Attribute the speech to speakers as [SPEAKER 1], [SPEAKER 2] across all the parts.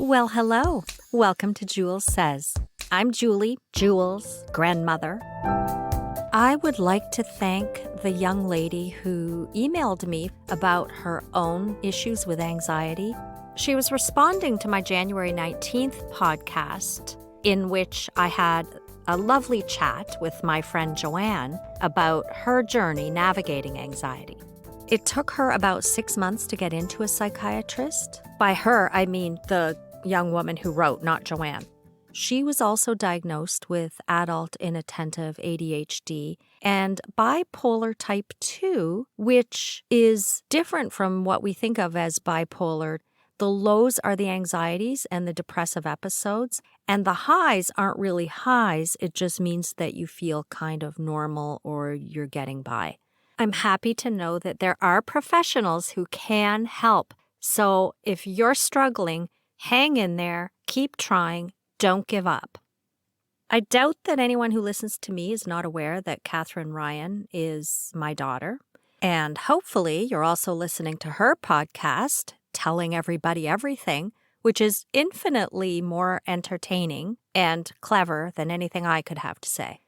[SPEAKER 1] Well, hello. Welcome to Jules Says. I'm Julie, Jules' grandmother. I would like to thank the young lady who emailed me about her own issues with anxiety. She was responding to my January 19th podcast, in which I had a lovely chat with my friend Joanne about her journey navigating anxiety. It took her about 6 months to get into a psychiatrist. By her, I mean the young woman who wrote, not Joanne. She was also diagnosed with adult inattentive ADHD and bipolar type 2, which is different from what we think of as bipolar. The lows are the anxieties and the depressive episodes, and the highs aren't really highs. It just means that you feel kind of normal or you're getting by. I'm happy to know that there are professionals who can help. So if you're struggling, hang in there, keep trying, don't give up. I doubt that anyone who listens to me is not aware that Catherine Ryan is my daughter. And hopefully you're also listening to her podcast, Telling Everybody Everything, which is infinitely more entertaining and clever than anything I could have to say.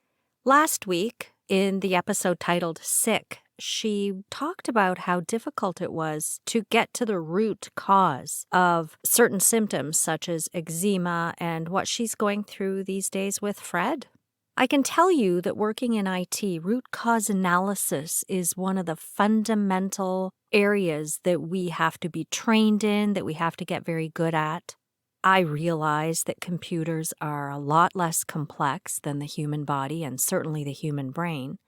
[SPEAKER 1] Last week, in the episode titled Sick, she talked about how difficult it was to get to the root cause of certain symptoms such as eczema and what she's going through these days with Fred. I can tell you that working in IT, root cause analysis is one of the fundamental areas that we have to be trained in, that we have to get very good at. I realize that computers are a lot less complex than the human body and certainly the human brain.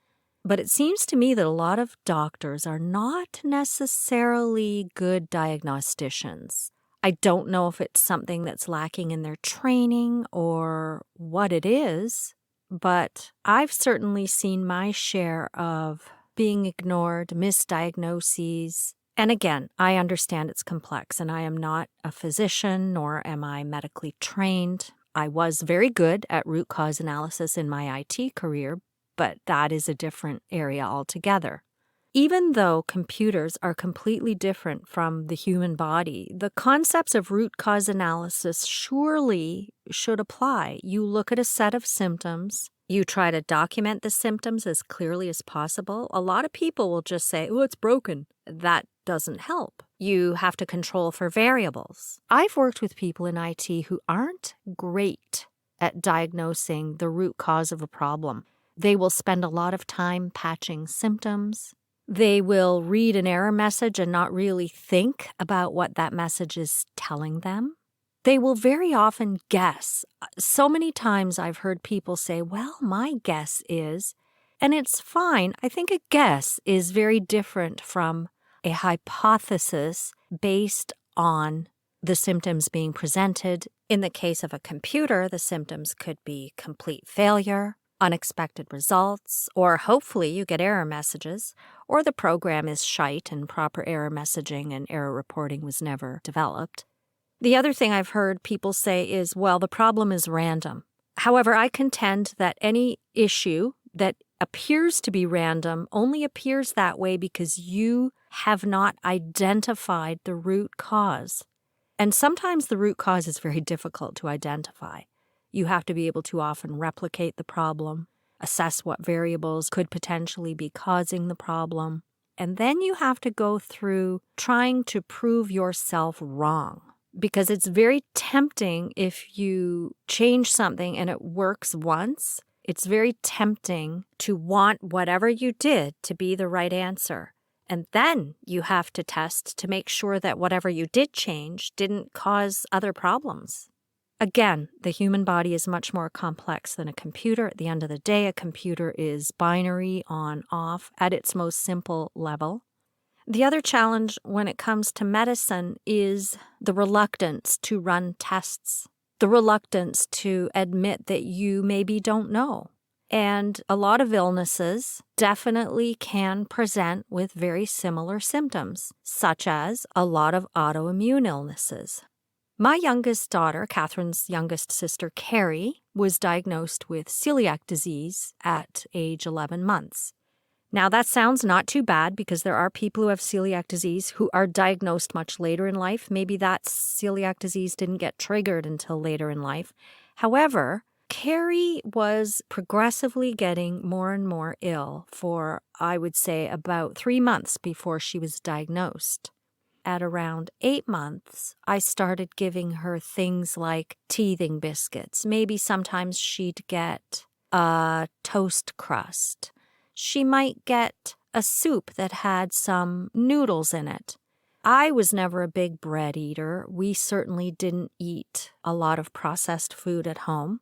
[SPEAKER 1] But it seems to me that a lot of doctors are not necessarily good diagnosticians. I don't know if it's something that's lacking in their training or what it is, but I've certainly seen my share of being ignored, misdiagnoses. And again, I understand it's complex, and I am not a physician, nor am I medically trained. I was very good at root cause analysis in my IT career, but that is a different area altogether. Even though computers are completely different from the human body, the concepts of root cause analysis surely should apply. You look at a set of symptoms, you try to document the symptoms as clearly as possible. A lot of people will just say, oh, it's broken. That doesn't help. You have to control for variables. I've worked with people in IT who aren't great at diagnosing the root cause of a problem. They will spend a lot of time patching symptoms. They will read an error message and not really think about what that message is telling them. They will very often guess. So many times I've heard people say, well, my guess is, and it's fine. I think a guess is very different from a hypothesis based on the symptoms being presented. In the case of a computer, the symptoms could be complete failure, unexpected results, or hopefully you get error messages, or the program is shite and proper error messaging and error reporting was never developed. The other thing I've heard people say is, well, the problem is random. However, I contend that any issue that appears to be random only appears that way because you have not identified the root cause. And sometimes the root cause is very difficult to identify. You have to be able to often replicate the problem, assess what variables could potentially be causing the problem, and then you have to go through trying to prove yourself wrong. Because it's very tempting if you change something and it works once, it's very tempting to want whatever you did to be the right answer. And then you have to test to make sure that whatever you did change didn't cause other problems. Again, the human body is much more complex than a computer. At the end of the day, a computer is binary on, off at its most simple level. The other challenge when it comes to medicine is the reluctance to run tests, the reluctance to admit that you maybe don't know. And a lot of illnesses definitely can present with very similar symptoms, such as a lot of autoimmune illnesses. My youngest daughter, Catherine's youngest sister, Kerrie, was diagnosed with celiac disease at age 11 months. Now, that sounds not too bad because there are people who have celiac disease who are diagnosed much later in life. Maybe that celiac disease didn't get triggered until later in life. However, Kerrie was progressively getting more and more ill for, I would say, about 3 months before she was diagnosed. At around 8 months, I started giving her things like teething biscuits. Maybe sometimes she'd get a toast crust. She might get a soup that had some noodles in it. I was never a big bread eater. We certainly didn't eat a lot of processed food at home.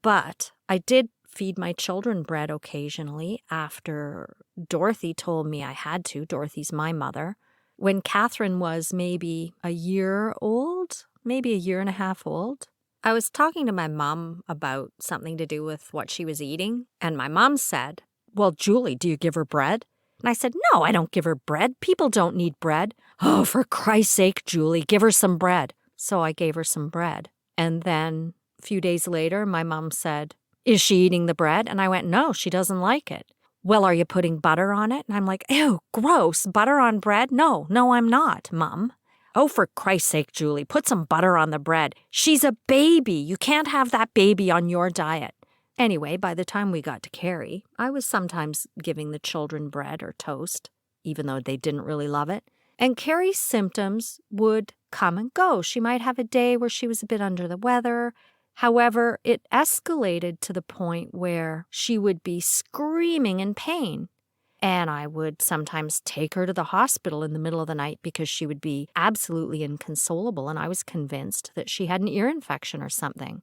[SPEAKER 1] But I did feed my children bread occasionally after Dorothy told me I had to. Dorothy's my mother. When Catherine was maybe a year old, maybe a year and a half old, I was talking to my mom about something to do with what she was eating. And my mom said, "Well, Julie, do you give her bread?" And I said, "No, I don't give her bread. People don't need bread." "Oh, for Christ's sake, Julie, give her some bread." So I gave her some bread. And then a few days later, my mom said, "Is she eating the bread?" And I went, "No, she doesn't like it." "Well, are you putting butter on it?" And I'm like, "Ew, gross, butter on bread? No, I'm not, Mom." "Oh, for Christ's sake, Julie, put some butter on the bread. She's a baby. You can't have that baby on your diet." Anyway, by the time we got to Kerrie, I was sometimes giving the children bread or toast, even though they didn't really love it. And Kerrie's symptoms would come and go. She might have a day where she was a bit under the weather. However, it escalated to the point where she would be screaming in pain. And I would sometimes take her to the hospital in the middle of the night because she would be absolutely inconsolable. And I was convinced that she had an ear infection or something.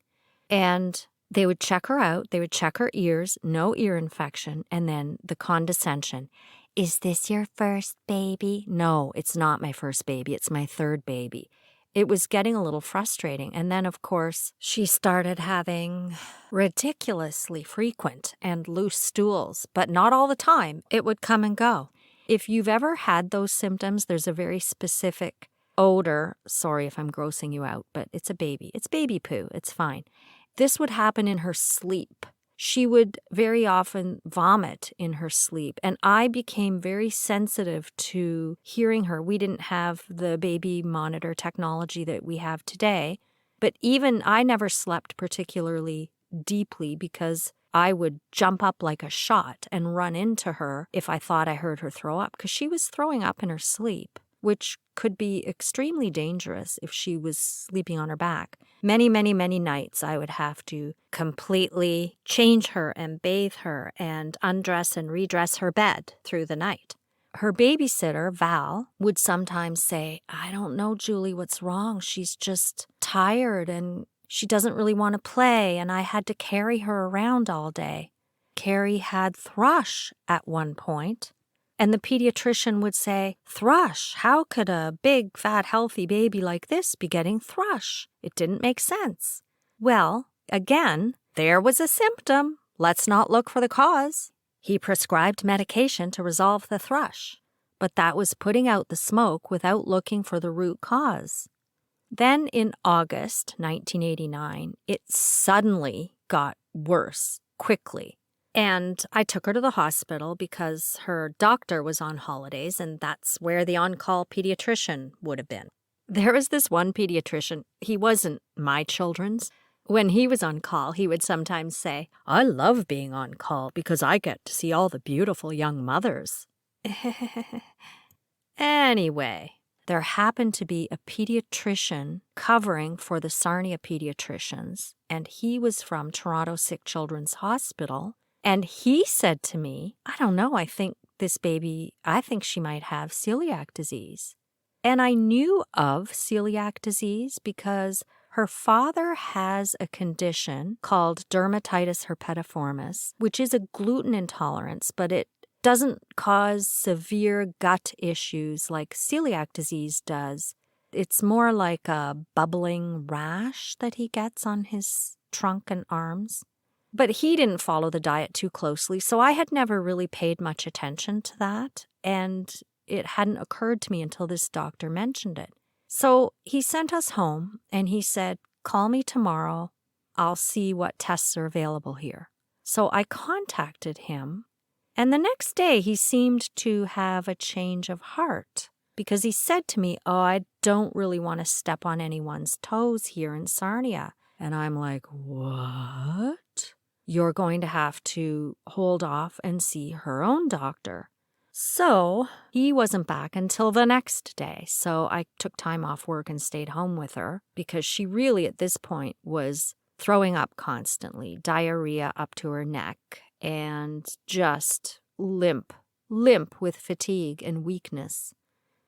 [SPEAKER 1] And they would check her out. They would check her ears, no ear infection. And then the condescension. "Is this your first baby?" "No, it's not my first baby. It's my third baby." It was getting a little frustrating. And then, of course, she started having ridiculously frequent and loose stools, but not all the time. It would come and go. If you've ever had those symptoms, there's a very specific odor. Sorry if I'm grossing you out, but it's a baby. It's baby poo. It's fine. This would happen in her sleep. She would very often vomit in her sleep, and I became very sensitive to hearing her. We didn't have the baby monitor technology that we have today, but even I never slept particularly deeply because I would jump up like a shot and run into her if I thought I heard her throw up, because she was throwing up in her sleep, which could be extremely dangerous if she was sleeping on her back. Many, many, many nights I would have to completely change her and bathe her and undress and redress her bed through the night. Her babysitter, Val, would sometimes say, "I don't know, Julie, what's wrong. She's just tired and she doesn't really want to play, and I had to carry her around all day." Kerrie had thrush at one point. And the pediatrician would say, "Thrush? How could a big, fat, healthy baby like this be getting thrush? It didn't make sense." Well, again, there was a symptom. Let's not look for the cause. He prescribed medication to resolve the thrush, but that was putting out the smoke without looking for the root cause. Then in August 1989, it suddenly got worse quickly. And I took her to the hospital because her doctor was on holidays, and that's where the on-call pediatrician would have been. There was this one pediatrician. He wasn't my children's. When he was on call, he would sometimes say, "I love being on call because I get to see all the beautiful young mothers." Anyway, there happened to be a pediatrician covering for the Sarnia pediatricians, and he was from Toronto Sick Children's Hospital. And he said to me, "I don't know, I think she might have celiac disease." And I knew of celiac disease because her father has a condition called dermatitis herpetiformis, which is a gluten intolerance, but it doesn't cause severe gut issues like celiac disease does. It's more like a bubbling rash that he gets on his trunk and arms. But he didn't follow the diet too closely, so I had never really paid much attention to that, and it hadn't occurred to me until this doctor mentioned it. So he sent us home, and he said, "Call me tomorrow. I'll see what tests are available here." So I contacted him, And the next day, he seemed to have a change of heart because he said to me, "Oh, I don't really want to step on anyone's toes here in Sarnia." And I'm like, "What? You're going to have to hold off and see her own doctor." So he wasn't back until the next day. So I took time off work and stayed home with her because she really at this point was throwing up constantly, diarrhea up to her neck, and just limp with fatigue and weakness.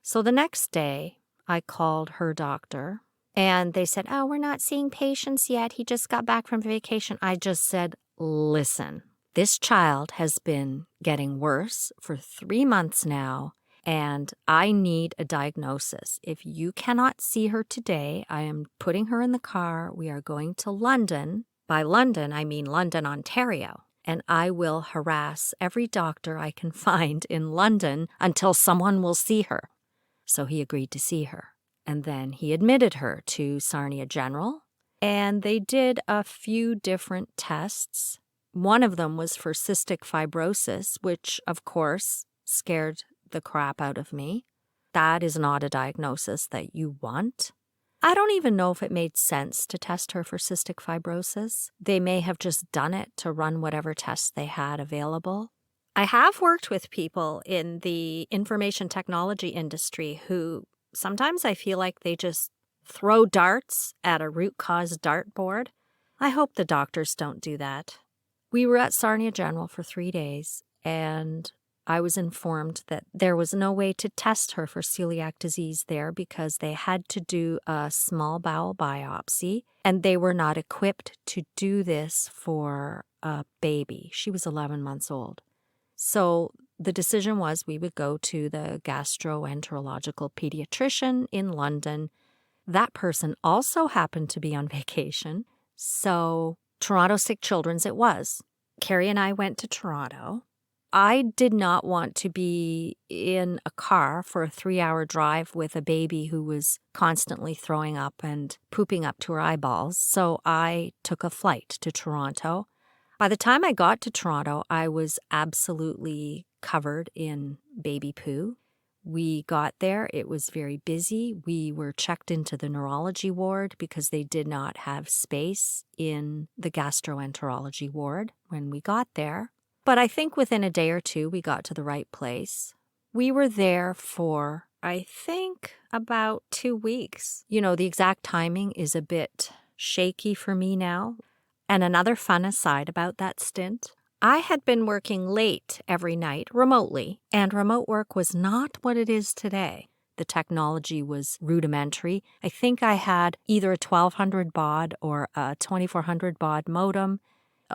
[SPEAKER 1] So the next day I called her doctor and they said, "Oh, we're not seeing patients yet. He just got back from vacation." I just said, "Listen, this child has been getting worse for 3 months now, and I need a diagnosis. If you cannot see her today, I am putting her in the car. We are going to London. By London, I mean London, Ontario. And I will harass every doctor I can find in London until someone will see her." So he agreed to see her. And then he admitted her to Sarnia General, and they did a few different tests. One of them was for cystic fibrosis, which, of course, scared the crap out of me. That is not a diagnosis that you want. I don't even know if it made sense to test her for cystic fibrosis. They may have just done it to run whatever tests they had available. I have worked with people in the information technology industry who sometimes I feel like they just throw darts at a root cause dartboard. I hope the doctors don't do that. We were at Sarnia General for 3 days, and I was informed that there was no way to test her for celiac disease there because they had to do a small bowel biopsy, and they were not equipped to do this for a baby. She was 11 months old. So the decision was we would go to the gastroenterological pediatrician in London. That person also happened to be on vacation, so Toronto Sick Children's it was. Kerrie and I went to Toronto. I did not want to be in a car for a 3-hour drive with a baby who was constantly throwing up and pooping up to her eyeballs, so I took a flight to Toronto. By the time I got to Toronto, I was absolutely covered in baby poo. We got there. It was very busy. We were checked into the neurology ward because they did not have space in the gastroenterology ward when we got there. But I think within a day or two, we got to the right place. We were there for, I think, about 2 weeks. You know, the exact timing is a bit shaky for me now. And another fun aside about that stint, I had been working late every night remotely, and remote work was not what it is today. The technology was rudimentary. I think I had either a 1200 baud or a 2400 baud modem.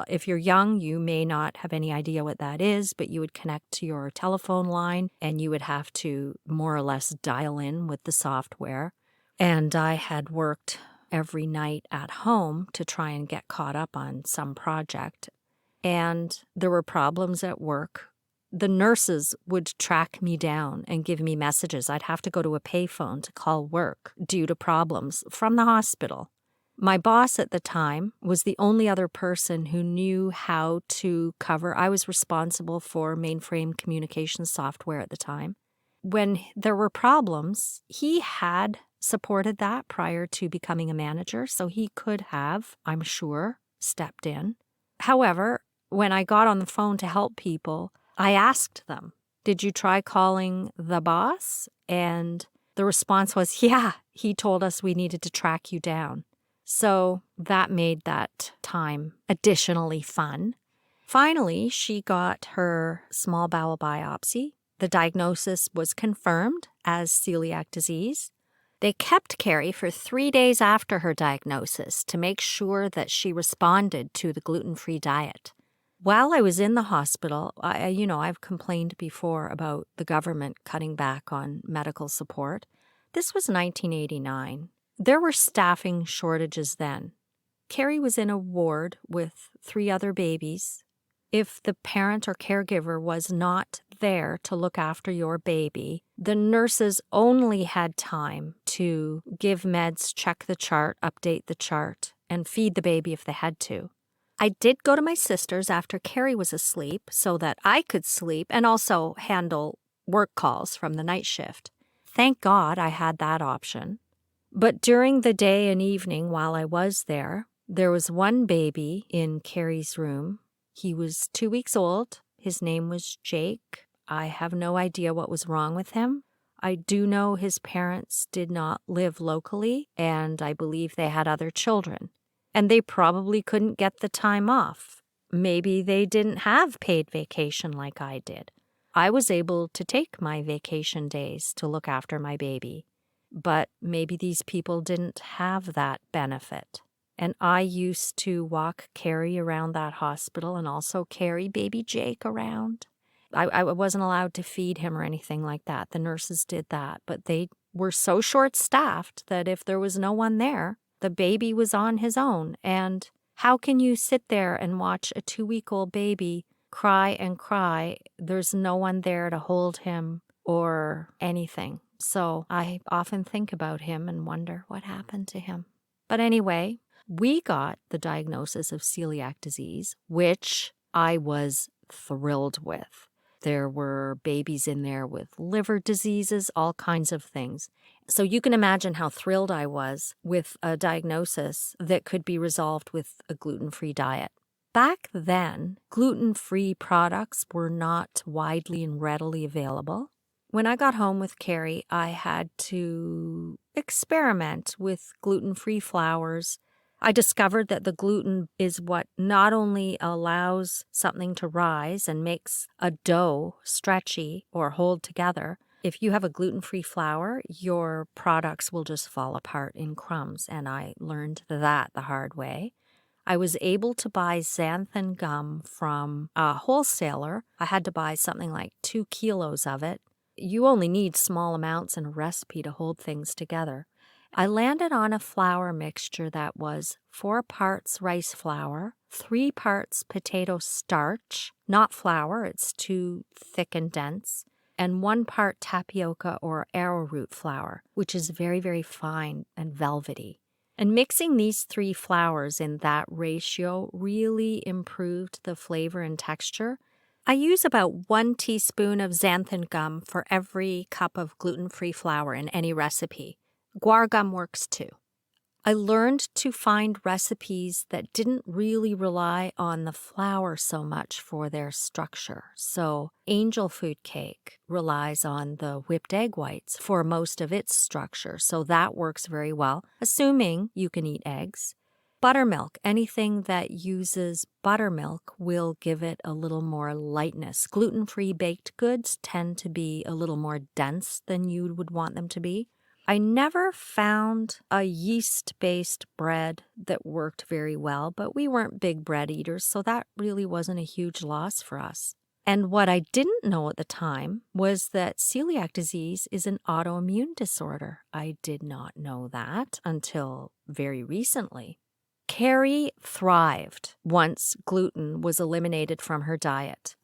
[SPEAKER 1] If you're young, you may not have any idea what that is, but you would connect to your telephone line and you would have to more or less dial in with the software. And I had worked every night at home to try and get caught up on some project. And there were problems at work. The nurses would track me down and give me messages. I'd have to go to a payphone to call work due to problems from the hospital. My boss at the time was the only other person who knew how to cover. I was responsible for mainframe communication software at the time. When there were problems, he had supported that prior to becoming a manager, so he could have, I'm sure, stepped in. However, when I got on the phone to help people, I asked them, "Did you try calling the boss?" And the response was, "Yeah, he told us we needed to track you down." So that made that time additionally fun. Finally, she got her small bowel biopsy. The diagnosis was confirmed as celiac disease. They kept Kerrie for 3 days after her diagnosis to make sure that she responded to the gluten-free diet. While I was in the hospital, I've complained before about the government cutting back on medical support. This was 1989. There were staffing shortages then. Kerrie was in a ward with 3 other babies. If the parent or caregiver was not there to look after your baby, the nurses only had time to give meds, check the chart, update the chart, and feed the baby if they had to. I did go to my sister's after Kerrie was asleep so that I could sleep and also handle work calls from the night shift. Thank God I had that option. But during the day and evening while I was there was one baby in Kerrie's room. He was 2 weeks old. His name was Jake. I have no idea what was wrong with him. I do know his parents did not live locally, and I believe they had other children. And they probably couldn't get the time off. Maybe they didn't have paid vacation like I did. I was able to take my vacation days to look after my baby. But maybe these people didn't have that benefit. And I used to walk Kerrie around that hospital and also carry baby Jake around. I wasn't allowed to feed him or anything like that. The nurses did that. But they were so short-staffed that if there was no one there, the baby was on his own. And how can you sit there and watch a 2-week-old baby cry and cry? There's no one there to hold him or anything. So I often think about him and wonder what happened to him. But anyway, we got the diagnosis of celiac disease, which I was thrilled with. There were babies in there with liver diseases, all kinds of things. So you can imagine how thrilled I was with a diagnosis that could be resolved with a gluten-free diet. Back then, gluten-free products were not widely and readily available. When I got home with Kerrie, I had to experiment with gluten-free flours. I discovered that the gluten is what not only allows something to rise and makes a dough stretchy or hold together. If you have a gluten-free flour, your products will just fall apart in crumbs, and I learned that the hard way. I was able to buy Xanthan Gum from a wholesaler. I had to buy something like 2 kilos of it. You only need small amounts in a recipe to hold things together. I landed on a flour mixture that was 4 parts rice flour, 3 parts potato starch, not flour, it's too thick and dense, and 1 part tapioca or arrowroot flour, which is very, very fine and velvety. And mixing these 3 flours in that ratio really improved the flavor and texture. I use about 1 teaspoon of xanthan gum for every cup of gluten-free flour in any recipe. Guar gum works too. I learned to find recipes that didn't really rely on the flour so much for their structure. So angel food cake relies on the whipped egg whites for most of its structure. So that works very well, assuming you can eat eggs. Buttermilk, anything that uses buttermilk will give it a little more lightness. Gluten-free baked goods tend to be a little more dense than you would want them to be. I never found a yeast-based bread that worked very well, but we weren't big bread eaters, so that really wasn't a huge loss for us. And what I didn't know at the time was that celiac disease is an autoimmune disorder. I did not know that until very recently. Kerrie thrived once gluten was eliminated from her diet.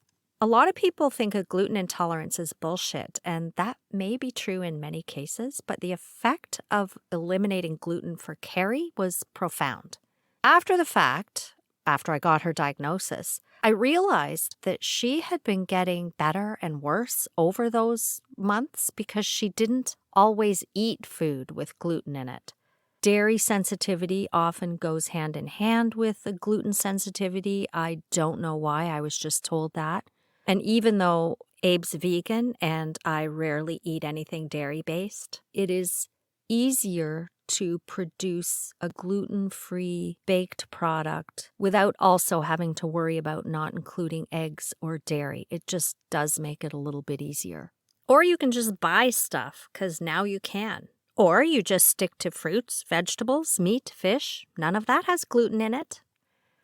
[SPEAKER 1] A lot of people think a gluten intolerance is bullshit, and that may be true in many cases, but the effect of eliminating gluten for Kerrie was profound. After the fact, after I got her diagnosis, I realized that she had been getting better and worse over those months because she didn't always eat food with gluten in it. Dairy sensitivity often goes hand in hand with the gluten sensitivity. I don't know why, I was just told that. And even though Abe's vegan and I rarely eat anything dairy-based, it is easier to produce a gluten-free baked product without also having to worry about not including eggs or dairy. It just does make it a little bit easier. Or you can just buy stuff, because now you can. Or you just stick to fruits, vegetables, meat, fish. None of that has gluten in it.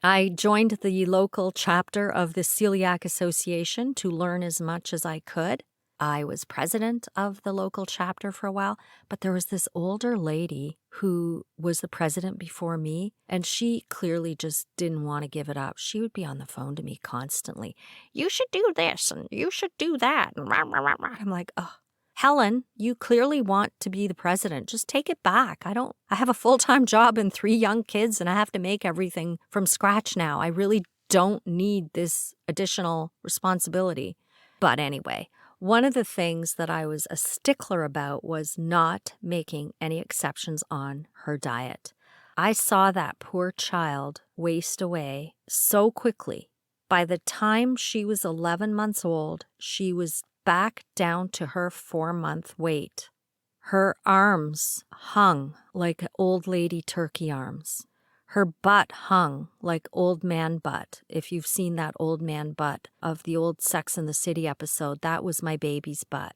[SPEAKER 1] I joined the local chapter of the Celiac Association to learn as much as I could. I was president of the local chapter for a while, but there was this older lady who was the president before me, and she clearly just didn't want to give it up. She would be on the phone to me constantly. You should do this, and you should do that. And rah, rah, rah, rah. I'm like, oh, Helen, you clearly want to be the president. Just take it back. I have a full-time job and 3 young kids, and I have to make everything from scratch now. I really don't need this additional responsibility. But anyway, one of the things that I was a stickler about was not making any exceptions on her diet. I saw that poor child waste away so quickly. By the time she was 11 months old, she was back down to her 4-month weight. Her arms hung like old lady turkey arms. Her butt hung like old man butt. If you've seen that old man butt of the old Sex and the City episode, that was my baby's butt.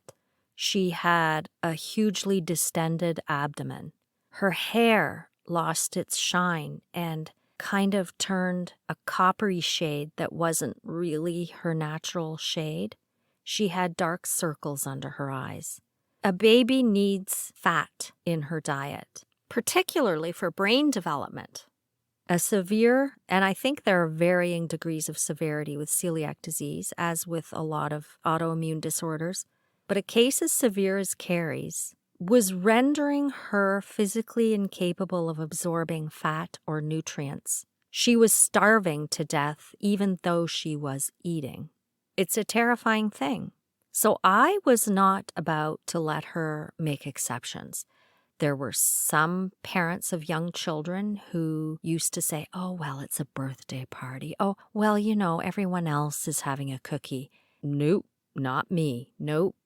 [SPEAKER 1] She had a hugely distended abdomen. Her hair lost its shine and kind of turned a coppery shade that wasn't really her natural shade. She had dark circles under her eyes. A baby needs fat in her diet, particularly for brain development. A severe, and I think there are varying degrees of severity with celiac disease, as with a lot of autoimmune disorders, but a case as severe as Kerrie's was rendering her physically incapable of absorbing fat or nutrients. She was starving to death even though she was eating. It's a terrifying thing. So I was not about to let her make exceptions. There were some parents of young children who used to say, oh, well, it's a birthday party. Oh, well, everyone else is having a cookie. Nope, not me. Nope.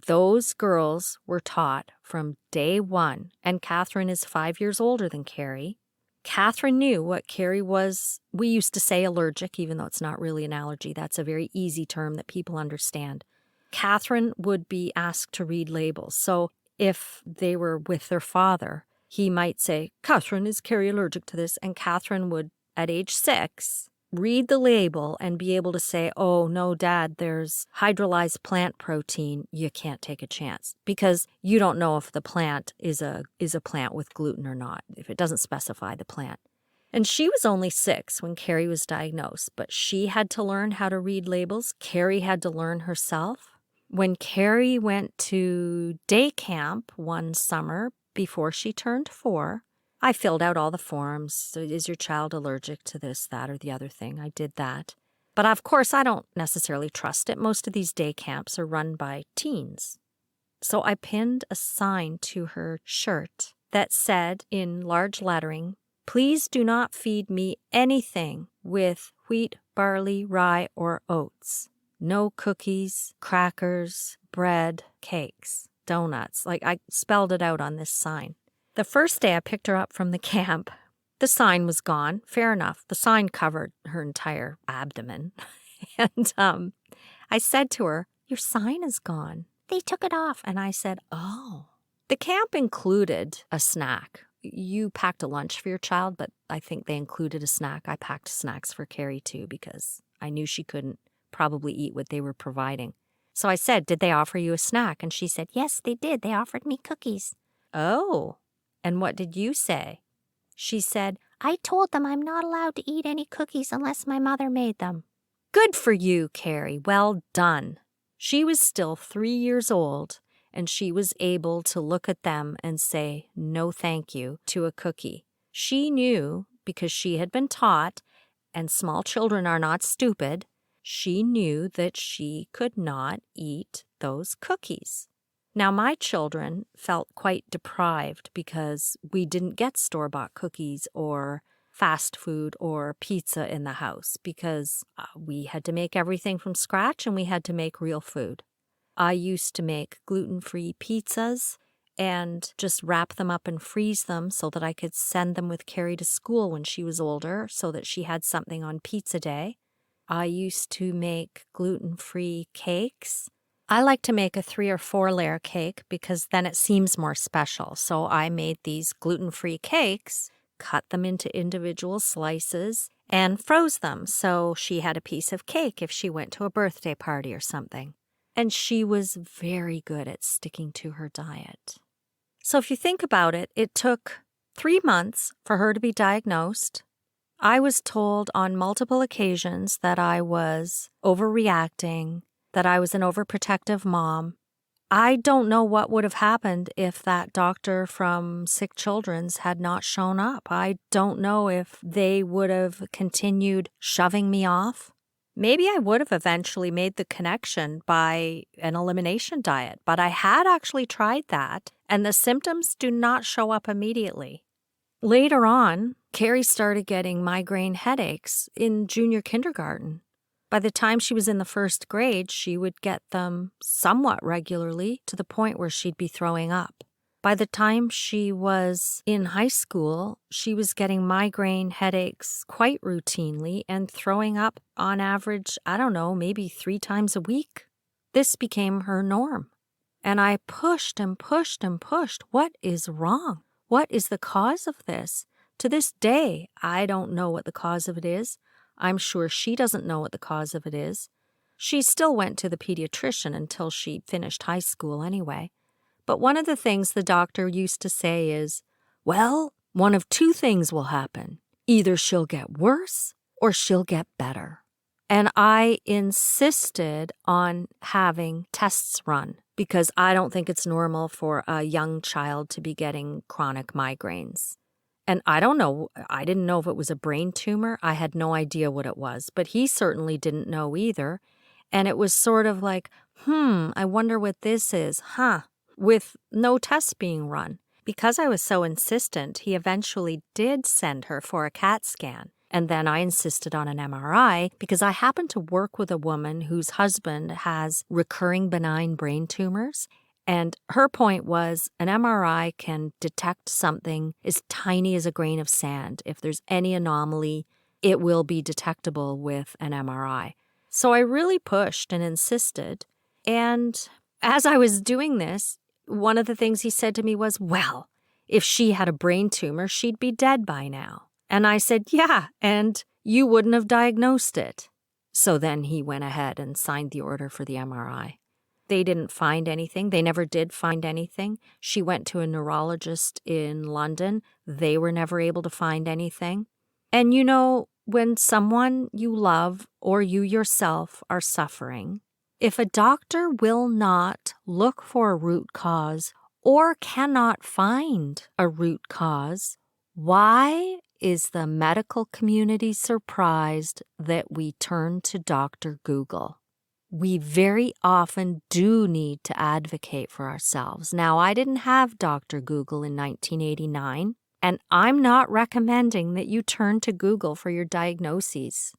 [SPEAKER 1] Those girls were taught from day one, and Catherine is 5 years older than Kerrie. Catherine knew what Kerrie was. We used to say allergic, even though it's not really an allergy. That's a very easy term that people understand. Catherine would be asked to read labels. So if they were with their father, he might say, Catherine, is Kerrie allergic to this? And Catherine would, at age 6, read the label and be able to say, oh, no, Dad, there's hydrolyzed plant protein. You can't take a chance because you don't know if the plant is a plant with gluten or not, if it doesn't specify the plant. And she was only 6 when Kerrie was diagnosed, but she had to learn how to read labels. Kerrie had to learn herself. When Kerrie went to day camp one summer before she turned 4, I filled out all the forms. So is your child allergic to this, that, or the other thing? I did that. But of course, I don't necessarily trust it. Most of these day camps are run by teens. So I pinned a sign to her shirt that said in large lettering, please do not feed me anything with wheat, barley, rye, or oats. No cookies, crackers, bread, cakes, donuts. Like I spelled it out on this sign. The first day I picked her up from the camp, the sign was gone. Fair enough. The sign covered her entire abdomen. And I said to her, your sign is gone. They took it off. And I said, oh. The camp included a snack. You packed a lunch for your child, but I think they included a snack. I packed snacks for Kerrie too because I knew she couldn't probably eat what they were providing. So I said, did they offer you a snack? And she said, yes, they did. They offered me cookies. Oh, and what did you say? She said, I told them I'm not allowed to eat any cookies unless my mother made them. Good for you, Kerrie. Well done. She was still 3 years old, and she was able to look at them and say, no thank you, to a cookie. She knew, because she had been taught, and small children are not stupid, she knew that she could not eat those cookies. Now, my children felt quite deprived because we didn't get store-bought cookies or fast food or pizza in the house because we had to make everything from scratch and we had to make real food. I used to make gluten-free pizzas and just wrap them up and freeze them so that I could send them with Kerrie to school when she was older so that she had something on pizza day. I used to make gluten-free cakes. I like to make a 3 or 4 layer cake because then it seems more special. So I made these gluten-free cakes, cut them into individual slices, and froze them. So she had a piece of cake if she went to a birthday party or something. And she was very good at sticking to her diet. So if you think about it, it took 3 months for her to be diagnosed. I was told on multiple occasions that I was overreacting, that I was an overprotective mom. I don't know what would have happened if that doctor from Sick Children's had not shown up. I don't know if they would have continued shoving me off. Maybe I would have eventually made the connection by an elimination diet, but I had actually tried that, and the symptoms do not show up immediately. Later on, Kerrie started getting migraine headaches in junior kindergarten. By the time she was in the first grade, she would get them somewhat regularly to the point where she'd be throwing up. By the time she was in high school, she was getting migraine headaches quite routinely and throwing up on average, maybe 3 times a week. This became her norm. And I pushed and pushed and pushed. What is wrong? What is the cause of this? To this day, I don't know what the cause of it is. I'm sure she doesn't know what the cause of it is. She still went to the pediatrician until she finished high school anyway. But one of the things the doctor used to say is, well, one of 2 things will happen. Either she'll get worse or she'll get better. And I insisted on having tests run because I don't think it's normal for a young child to be getting chronic migraines. And I didn't know if it was a brain tumor. I had no idea what it was, but he certainly didn't know either. And it was sort of like, I wonder what this is, with no tests being run. Because I was so insistent, he eventually did send her for a CAT scan. And then I insisted on an MRI because I happen to work with a woman whose husband has recurring benign brain tumors. And her point was an MRI can detect something as tiny as a grain of sand. If there's any anomaly, it will be detectable with an MRI. So I really pushed and insisted. And as I was doing this, one of the things he said to me was, well, if she had a brain tumor, she'd be dead by now. And I said, yeah, and you wouldn't have diagnosed it. So then he went ahead and signed the order for the MRI. They didn't find anything. They never did find anything. She went to a neurologist in London. They were never able to find anything. And when someone you love or you yourself are suffering, if a doctor will not look for a root cause or cannot find a root cause, why is the medical community surprised that we turn to Dr. Google? We very often do need to advocate for ourselves. Now, I didn't have Dr. Google in 1989, and I'm not recommending that you turn to Google for your diagnoses.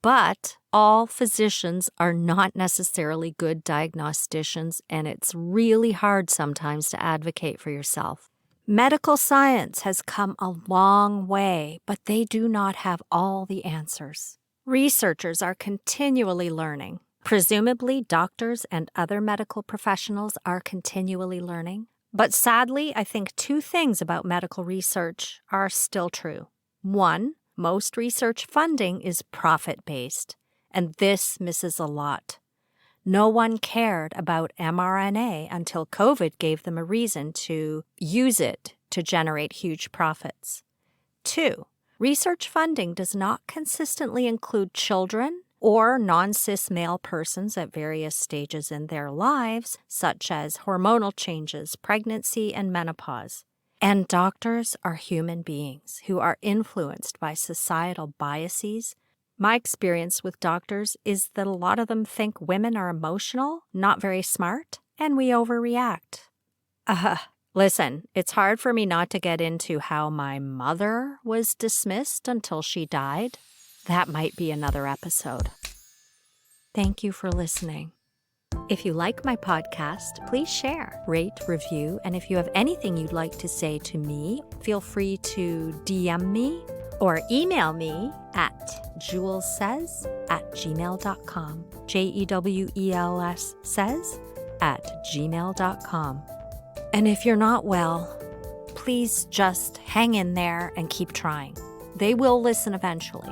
[SPEAKER 1] But all physicians are not necessarily good diagnosticians, and it's really hard sometimes to advocate for yourself. Medical science has come a long way, but they do not have all the answers. Researchers are continually learning. Presumably, doctors and other medical professionals are continually learning. But sadly, I think 2 things about medical research are still true. 1, most research funding is profit-based, and this misses a lot. No one cared about mRNA until COVID gave them a reason to use it to generate huge profits. 2, research funding does not consistently include children or non-cis male persons at various stages in their lives, such as hormonal changes, pregnancy, and menopause. And doctors are human beings who are influenced by societal biases. My experience with doctors is that a lot of them think women are emotional, not very smart, and we overreact. Listen, it's hard for me not to get into how my mother was dismissed until she died. That might be another episode. Thank you for listening. If you like my podcast, please share, rate, review, and if you have anything you'd like to say to me, feel free to DM me or email me at jewelsays@gmail.com. JEWELS says@gmail.com. And if you're not well, please just hang in there and keep trying. They will listen eventually.